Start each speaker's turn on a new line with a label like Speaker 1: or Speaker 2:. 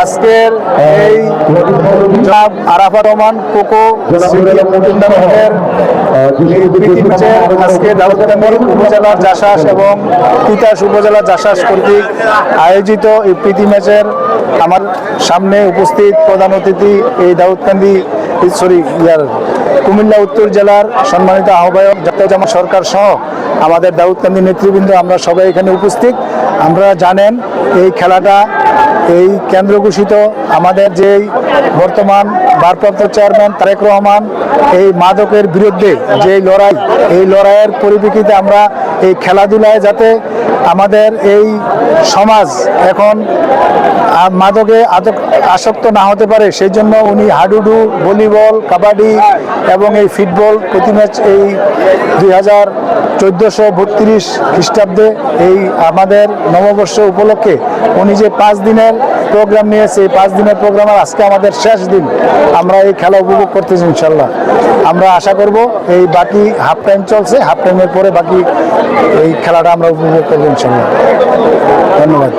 Speaker 1: আজকের এই আরাফাত রহমান কোকো আজকে দাউদকান্দি উপজেলার জাসাস এবং তিতাস উপজেলার জাসাস কর্তৃক আয়োজিত এই প্রীতি ম্যাচের আমার সামনে উপস্থিত প্রধান অতিথি এই দাউদকান্দি কুমিল্লা উত্তর জেলার সম্মানিত আহ্বায়ক জাতীয় সরকার সহ আমাদের দাউদকান্দি নেতৃবৃন্দ, আমরা সবাই এখানে উপস্থিত। আমরা জানেন এই খেলাটা এই কেন্দ্র ঘোষিত আমাদের যেই বর্তমান ভারপ্রাপ্ত চেয়ারম্যান তারেক রহমান এই মাদকের বিরুদ্ধে যে লড়াই, এই লড়াইয়ের পরিপ্রেক্ষিতে আমরা এই খেলাধুলায় যাতে আমাদের এই সমাজ এখন মাদকে আসক্ত না হতে পারে, সেই জন্য উনি হাডুডু, ভলিবল, কাবাডি এবং এই ফুটবল প্রতি ম্যাচ এই 1432 খ্রিস্টাব্দে এই আমাদের নববর্ষ উপলক্ষে উনি যে 5 দিনের প্রোগ্রাম নিয়েছে, এই 5 দিনের প্রোগ্রামের আজকে আমাদের শেষ দিন। আমরা এই খেলা উপভোগ করতেছি ইনশাল্লাহ। আমরা আশা করব এই বাকি হাফ টাইম চলছে, হাফ টাইমের পরে বাকি এই খেলাটা আমরা উপভোগ করবো ইনশাল্লাহ। ধন্যবাদ।